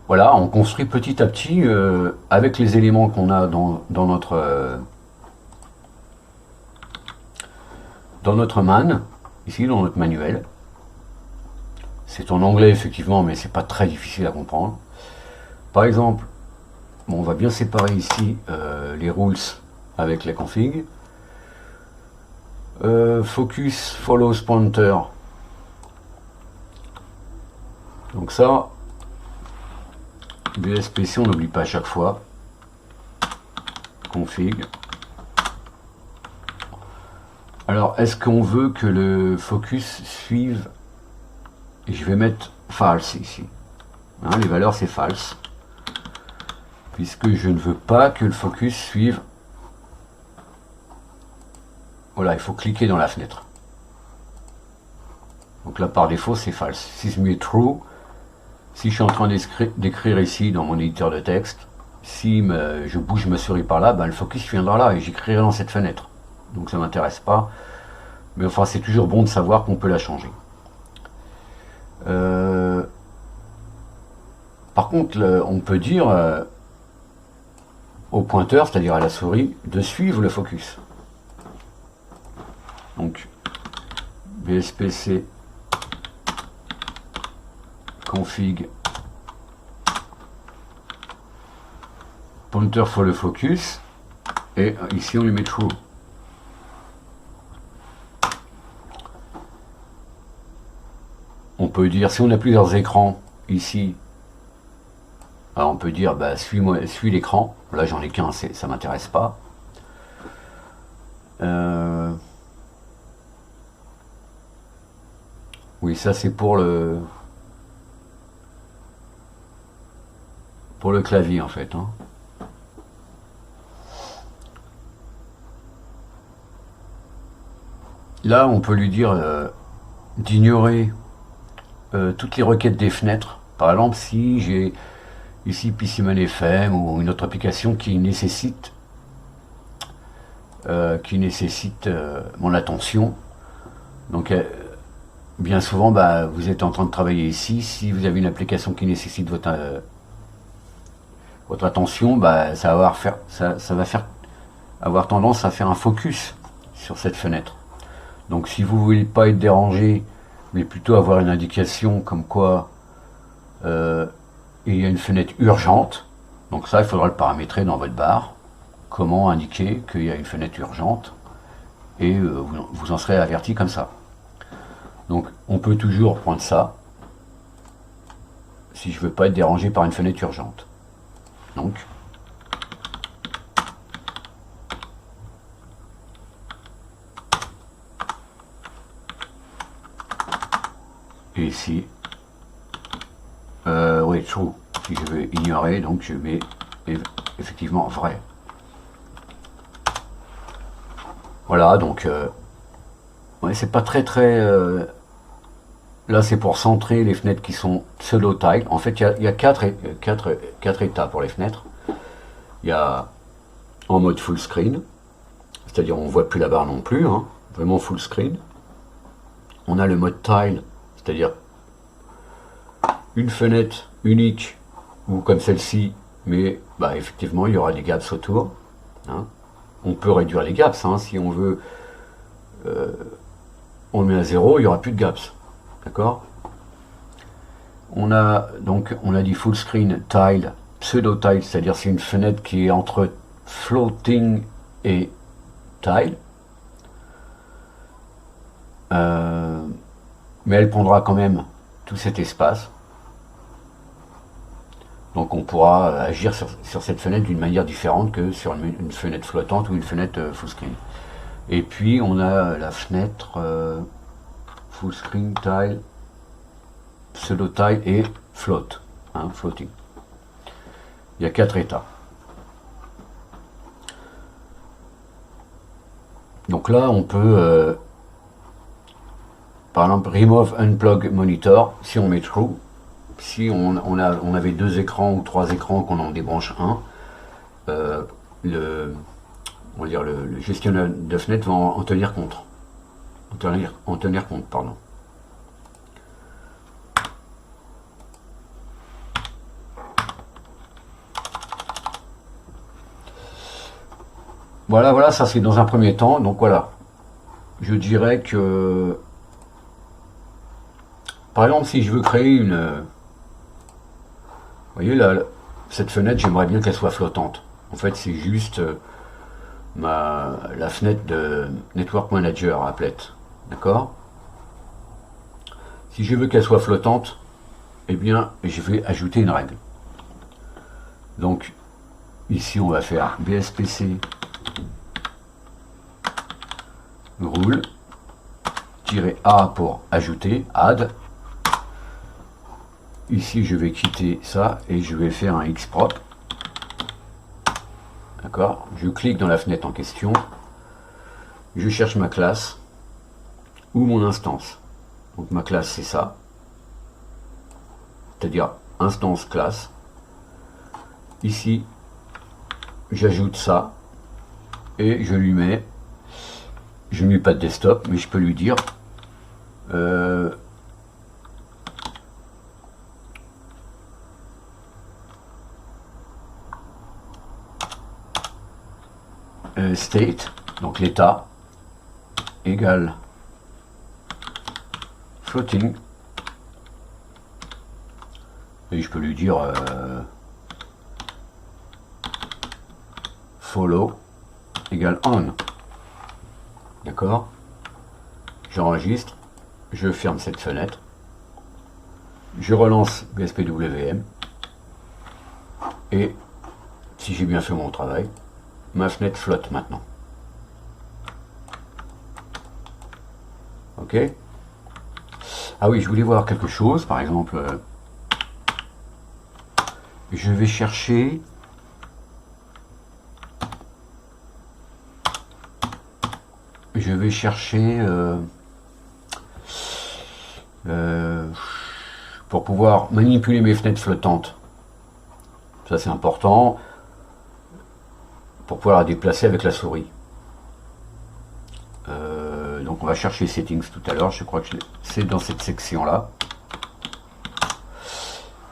Voilà, on construit petit à petit avec les éléments qu'on a dans notre man, ici dans notre manuel. C'est en anglais effectivement, mais c'est pas très difficile à comprendre. Par exemple, bon, on va bien séparer ici les rules avec la config. Focus follows pointer. Donc ça, BSPC, on n'oublie pas à chaque fois. config. Alors, est-ce qu'on veut que le focus suive? Et je vais mettre false ici. Hein, les valeurs, c'est false. Puisque je ne veux pas que le focus suive. Voilà, il faut cliquer dans la fenêtre. Donc là, par défaut, c'est false. Si je mets true, si je suis en train d'écrire ici dans mon éditeur de texte, si je bouge ma souris par là, ben, le focus viendra là et j'écrirai dans cette fenêtre. Donc ça ne m'intéresse pas. Mais enfin, c'est toujours bon de savoir qu'on peut la changer. Par contre, on peut dire au pointeur, c'est-à-dire à la souris, de suivre le focus. Donc, bspc config pointer for le focus, et ici on lui met true. On peut dire, si on a plusieurs écrans ici, alors on peut dire bah, suis l'écran. Là j'en ai qu'un, ça m'intéresse pas. Oui, ça c'est pour le clavier en fait. Hein. Là on peut lui dire d'ignorer toutes les requêtes des fenêtres. Par exemple, si j'ai ici PCman FM ou une autre application qui nécessite mon attention, donc bien souvent bah, vous êtes en train de travailler ici, si vous avez une application qui nécessite votre attention, bah, ça va avoir tendance à faire un focus sur cette fenêtre. Donc si vous ne voulez pas être dérangé, mais plutôt avoir une indication comme quoi il y a une fenêtre urgente, donc ça il faudra le paramétrer dans votre barre, comment indiquer qu'il y a une fenêtre urgente, et vous en serez averti comme ça. Donc on peut toujours prendre ça, si je veux pas être dérangé par une fenêtre urgente. Donc et ici oui, true, si je veux ignorer, donc je mets effectivement vrai. Voilà, donc ouais, c'est pas très là c'est pour centrer les fenêtres qui sont pseudo tile. En fait il y a quatre états pour les fenêtres. Il y a en mode full screen, c'est-à-dire on voit plus la barre non plus, hein, vraiment full screen. On a le mode tile, c'est-à-dire une fenêtre unique, ou comme celle-ci, mais bah, effectivement il y aura des gaps autour. Hein. On peut réduire les gaps, hein, si on veut. On le met à 0, il n'y aura plus de gaps. D'accord. On a dit full screen tile, pseudo tile, c'est-à-dire c'est une fenêtre qui est entre floating et tile. Mais elle prendra quand même tout cet espace. Donc on pourra agir sur cette fenêtre d'une manière différente que sur une fenêtre flottante ou une fenêtre full screen. Et puis on a la fenêtre full screen, tile, pseudo tile et float, hein, floating. Il y a 4 états. Donc là on peut par exemple remove unplug monitor, si on met true. Si on avait 2 écrans ou 3 écrans, qu'on en débranche un, le gestionnaire de fenêtre va en tenir compte. En tenir compte, pardon. Voilà, ça c'est dans un premier temps. Donc voilà, je dirais que, par exemple, si je veux créer une... Vous voyez, là, cette fenêtre, j'aimerais bien qu'elle soit flottante. En fait, c'est juste la fenêtre de Network Manager applet. D'accord. Si je veux qu'elle soit flottante, eh bien, je vais ajouter une règle. Donc, Ici, on va faire BSPC rule -A pour ajouter, add. Ici, je vais quitter ça et je vais faire un Xprop. D'accord? Je clique dans la fenêtre en question. Je cherche ma classe ou mon instance. Donc ma classe, c'est ça. C'est-à-dire instance classe. Ici, j'ajoute ça et je lui mets, je ne mets pas de desktop, mais je peux lui dire state, donc l'état, égale floating, et je peux lui dire follow égale on. D'accord? J'enregistre, je ferme cette fenêtre, je relance BSPWM, et si j'ai bien fait mon travail, ma fenêtre flotte maintenant. Ok? Ah oui, je voulais voir quelque chose, par exemple, je vais chercher pour pouvoir manipuler mes fenêtres flottantes. Ça c'est important, pour pouvoir la déplacer avec la souris. Donc on va chercher settings tout à l'heure, je crois que c'est dans cette section là.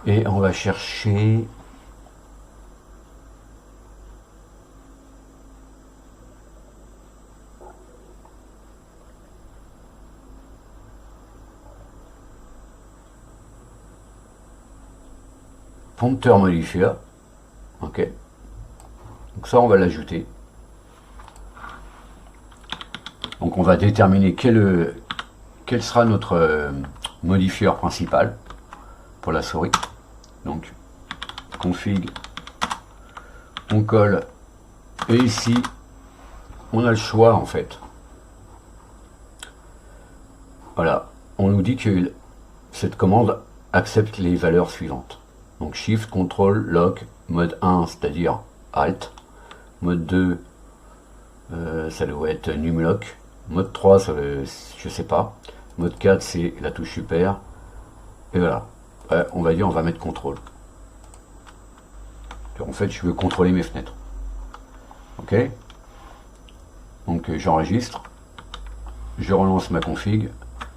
Et on va chercher prompteur modifier. Ok. Donc ça on va l'ajouter. Donc on va déterminer quel sera notre modifieur principal pour la souris. Donc config, on colle, et ici on a le choix en fait. Voilà, on nous dit que cette commande accepte les valeurs suivantes. Donc Shift, Control, Lock, mode 1, c'est-à-dire Alt, mode 2, ça doit être Numlock, mode 3, je sais pas, mode 4, c'est la touche Super, et voilà. On va dire, on va mettre Contrôle. En fait, je veux contrôler mes fenêtres. Ok. Donc j'enregistre, je relance ma config,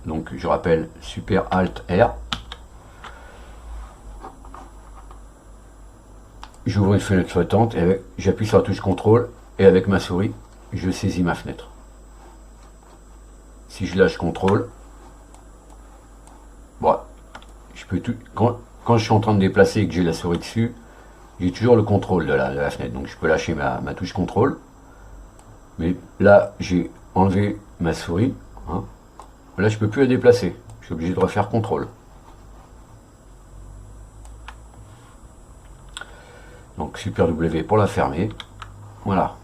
donc je rappelle Super Alt R. J'ouvre une fenêtre flottante et j'appuie sur la touche contrôle et avec ma souris, je saisis ma fenêtre. Si je lâche contrôle, bon, je peux tout, quand je suis en train de déplacer et que j'ai la souris dessus, j'ai toujours le contrôle de la fenêtre. Donc je peux lâcher ma touche contrôle. Mais là, j'ai enlevé ma souris. Hein. Là, je peux plus la déplacer. Je suis obligé de refaire contrôle. Donc Super W pour la fermer. Voilà.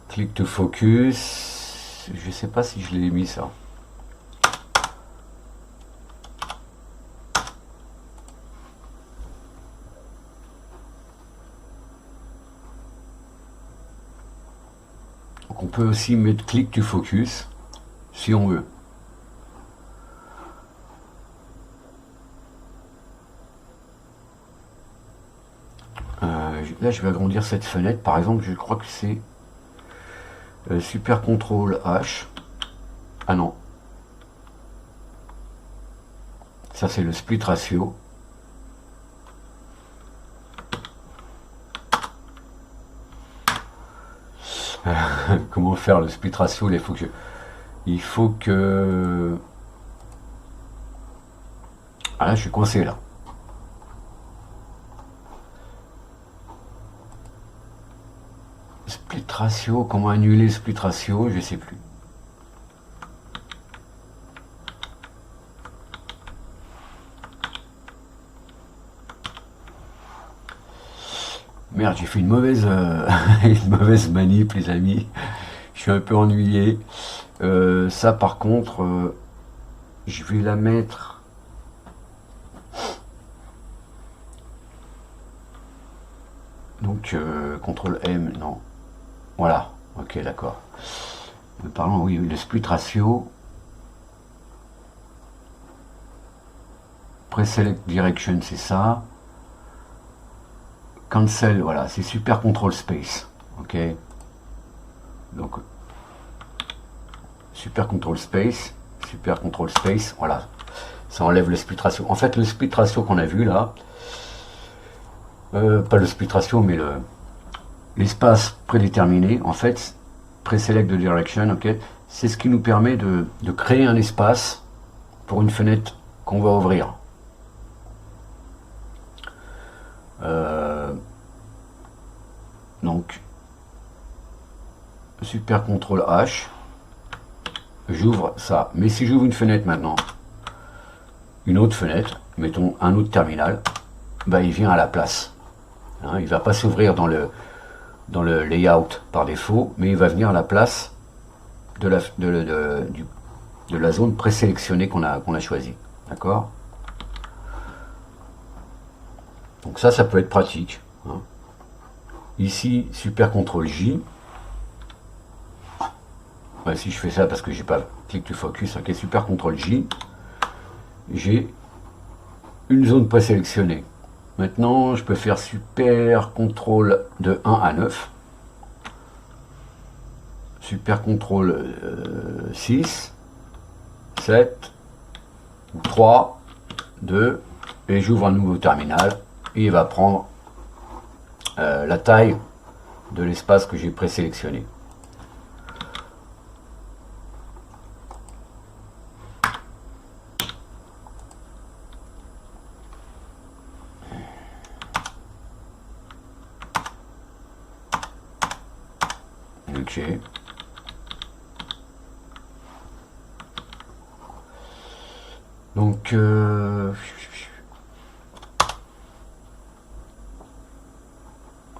Click to focus. Je sais pas si je l'ai mis ça. Donc on peut aussi mettre click to focus si on veut. Là, je vais agrandir cette fenêtre. Par exemple, je crois que c'est Super Contrôle H. Ah non. Ça, c'est le split ratio. Comment faire le split ratio? Il faut que... Ah là, je suis coincé là. Split ratio, comment annuler le split ratio? Je sais plus. Merde, j'ai fait une mauvaise, une mauvaise manip, les amis. Je suis un peu ennuyé. Ça, par contre, je vais la mettre. Donc, CTRL M, non. Voilà, ok, d'accord. Parlons, oui, le split ratio. Preselect direction, c'est ça. Cancel, voilà, c'est super control space. Ok. Donc, super control space, voilà. Ça enlève le split ratio. En fait, le split ratio qu'on a vu là, pas le split ratio, mais l'espace prédéterminé, en fait, preselect the direction, ok, c'est ce qui nous permet de créer un espace pour une fenêtre qu'on va ouvrir. Donc, super contrôle H, j'ouvre ça. Mais si j'ouvre une fenêtre maintenant, une autre fenêtre, mettons un autre terminal, bah il vient à la place. Hein, il ne va pas s'ouvrir dans le layout par défaut, mais il va venir à la place de la zone présélectionnée qu'on a choisie. D'accord? Donc ça peut être pratique. Hein. Ici, super contrôle J. Ouais, si je fais ça parce que j'ai pas click to focus, ok, super contrôle J. J'ai une zone présélectionnée. Maintenant, je peux faire super contrôle de 1 à 9. Super contrôle 6, 7, 3, 2, et j'ouvre un nouveau terminal. Et il va prendre la taille de l'espace que j'ai présélectionné. Ok. Donc,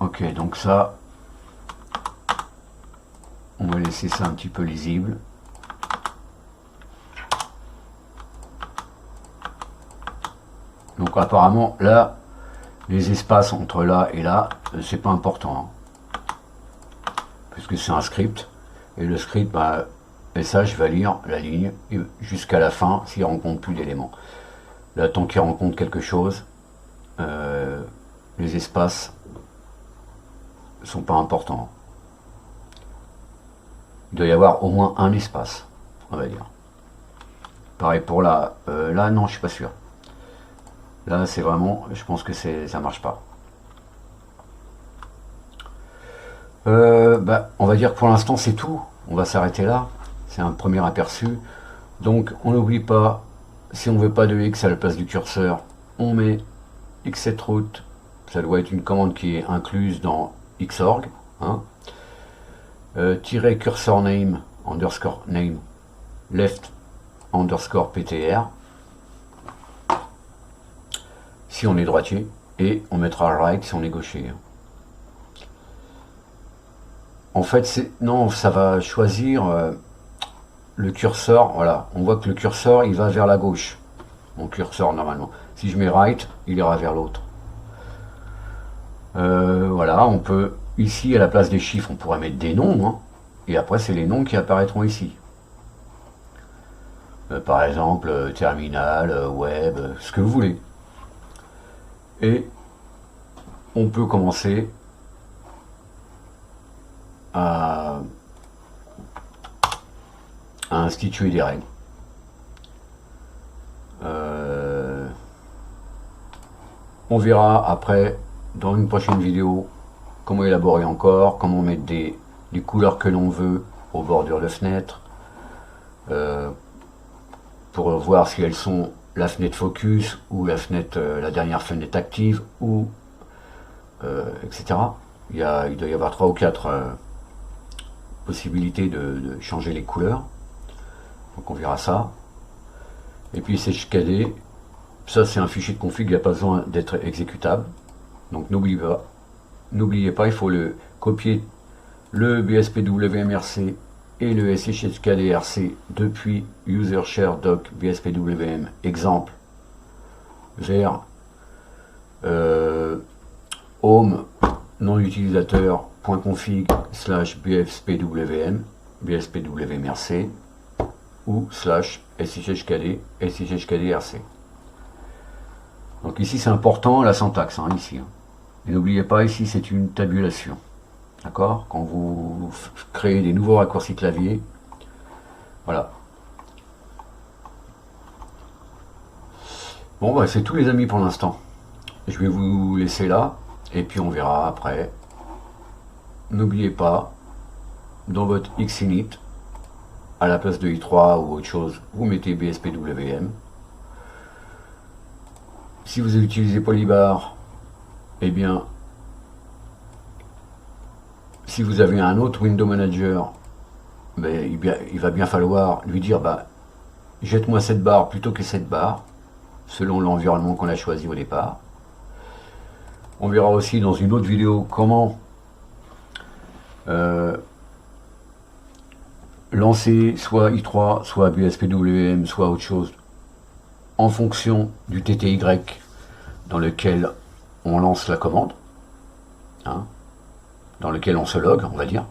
ok, donc ça, on va laisser ça un petit peu lisible. Donc apparemment, là, les espaces entre là et là, c'est pas important. Hein, puisque c'est un script. Et le script, bah, et ça, je vais lire la ligne jusqu'à la fin s'il rencontre plus d'éléments. Là, tant qu'il rencontre quelque chose, les espaces sont pas importants. Il doit y avoir au moins un espace, on va dire. Pareil pour là. Là, non, je suis pas sûr. Là, c'est vraiment, je pense que ça marche pas. Bah, on va dire que pour l'instant, c'est tout. On va s'arrêter là. C'est un premier aperçu. Donc, on n'oublie pas, si on veut pas de X à la place du curseur, on met x7root. Ça doit être une commande qui est incluse dans Xorg. Hein. Tiret cursor name, underscore name, left, underscore ptr. Si on est droitier, et on mettra right si on est gaucher. En fait, non, ça va choisir le curseur. Voilà, on voit que le curseur, il va vers la gauche. Mon curseur, normalement. Si je mets right, il ira vers l'autre. Voilà, on peut, ici, à la place des chiffres, on pourrait mettre des noms. Hein, et après, c'est les noms qui apparaîtront ici. Par exemple, terminal, web, ce que vous voulez. Et on peut commencer à instituer des règles. On verra après, dans une prochaine vidéo, comment élaborer encore, comment mettre des couleurs que l'on veut aux bordures de fenêtres, pour voir si elles sont la fenêtre focus ou la fenêtre, la dernière fenêtre active, ou etc. Il doit y avoir 3 ou 4 possibilités de changer les couleurs. Donc on verra ça. Et puis c'est HKD. Ça c'est un fichier de config, il n'y a pas besoin d'être exécutable. Donc n'oubliez pas. n'oubliez pas, il faut le copier le BSPWMRC et le SHHKDRC depuis User Share Doc BSPWM exemple vers home non utilisateur .config / BSPWMRC ou / SHHKDRC. Donc ici c'est important la syntaxe, hein, ici. Et n'oubliez pas, ici c'est une tabulation. D'accord? Quand vous créez des nouveaux raccourcis clavier, voilà. Bon, bah, c'est tout les amis pour l'instant. Je vais vous laisser là, et puis on verra après. N'oubliez pas, dans votre Xinit, à la place de i3 ou autre chose, vous mettez BSPWM. Si vous utilisez Polybar, eh bien, si vous avez un autre Window Manager, ben, il va bien falloir lui dire, bah, jette-moi cette barre plutôt que cette barre, selon l'environnement qu'on a choisi au départ. On verra aussi dans une autre vidéo comment lancer soit i3, soit BSPWM, soit autre chose, en fonction du TTY dans lequel on lance la commande, hein, dans lequel on se log, on va dire.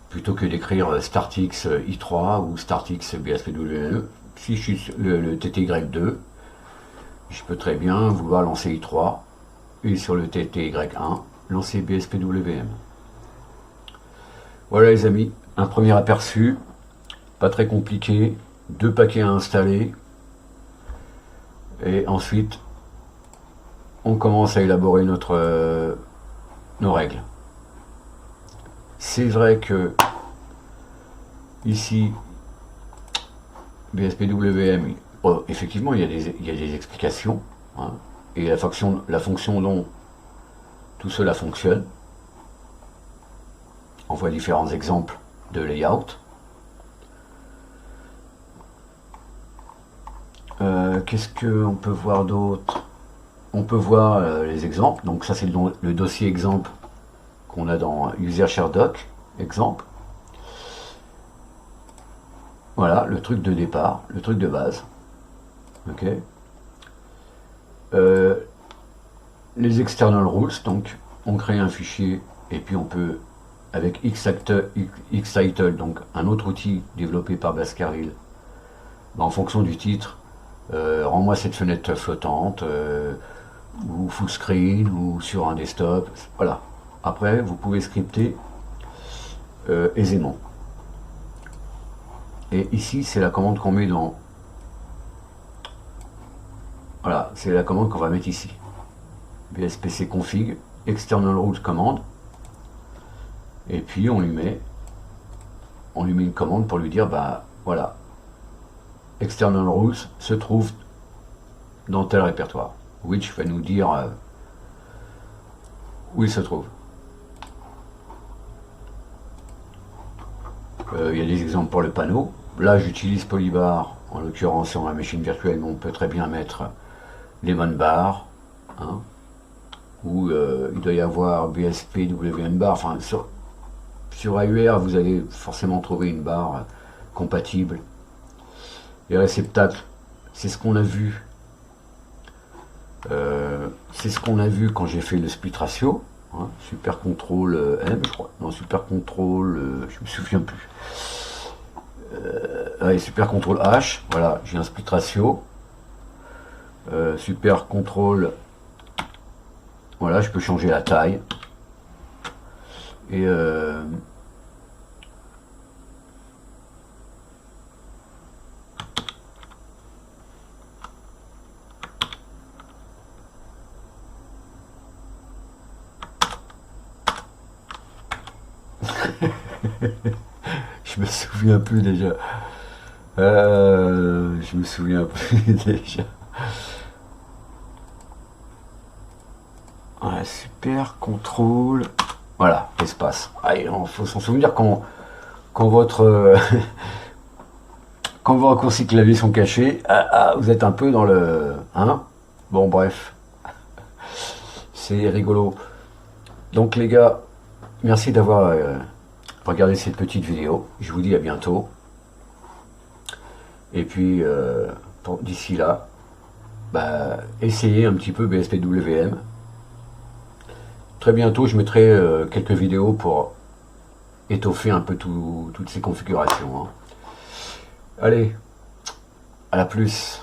Plutôt que d'écrire StartX i3 ou StartX BSPWM, si je suis le TTY2, je peux très bien vouloir lancer i3 et sur le TTY1, lancer BSPWM. Voilà les amis, un premier aperçu, pas très compliqué, 2 paquets à installer, et ensuite on commence à élaborer nos règles. C'est vrai que ici, BSPWM, effectivement il y a des explications, hein, et la fonction dont tout cela fonctionne. On voit différents exemples de layout. Qu'est-ce qu'on peut voir d'autre? On peut voir les exemples. Donc ça c'est le dossier exemple qu'on a dans User Share Doc, exemple. Voilà, le truc de départ, le truc de base. Ok. Les external rules, donc on crée un fichier et puis on peut, avec Xtitle, donc un autre outil développé par Baskerville, en fonction du titre, rends-moi cette fenêtre flottante, ou full screen, ou sur un desktop, voilà. Après, vous pouvez scripter aisément. Et ici, c'est la commande qu'on met dans... Voilà, c'est la commande qu'on va mettre ici. BSPC config, external root command. Et puis, on lui met une commande pour lui dire, bah, voilà, external rules se trouve dans tel répertoire. Which va nous dire où il se trouve. Il y a des exemples pour le panneau. Là, j'utilise Polybar, en l'occurrence sur ma machine virtuelle, mais on peut très bien mettre Lemon Bar, hein, ou il doit y avoir BSPWM Bar. Enfin, sur AUR, vous allez forcément trouver une barre compatible. Les réceptacles, c'est ce qu'on a vu. C'est ce qu'on a vu quand j'ai fait le split ratio, hein, super contrôle M, je crois. Non, super contrôle, je me souviens plus. Allez, super contrôle H, voilà, j'ai un split ratio. Super contrôle, voilà, je peux changer la taille. Et je me souviens plus déjà. Je me souviens plus déjà. Ouais, super contrôle. Voilà, espace. Il faut s'en souvenir quand votre quand vos raccourcis clavier sont cachés, vous êtes un peu dans le Hein? Bon, bref, c'est rigolo. Donc les gars, merci d'avoir regardé cette petite vidéo. Je vous dis à bientôt. Et puis, d'ici là, bah, essayez un petit peu BSPWM. Très bientôt, je mettrai quelques vidéos pour étoffer un peu toutes ces configurations. Hein. Allez, à la plus.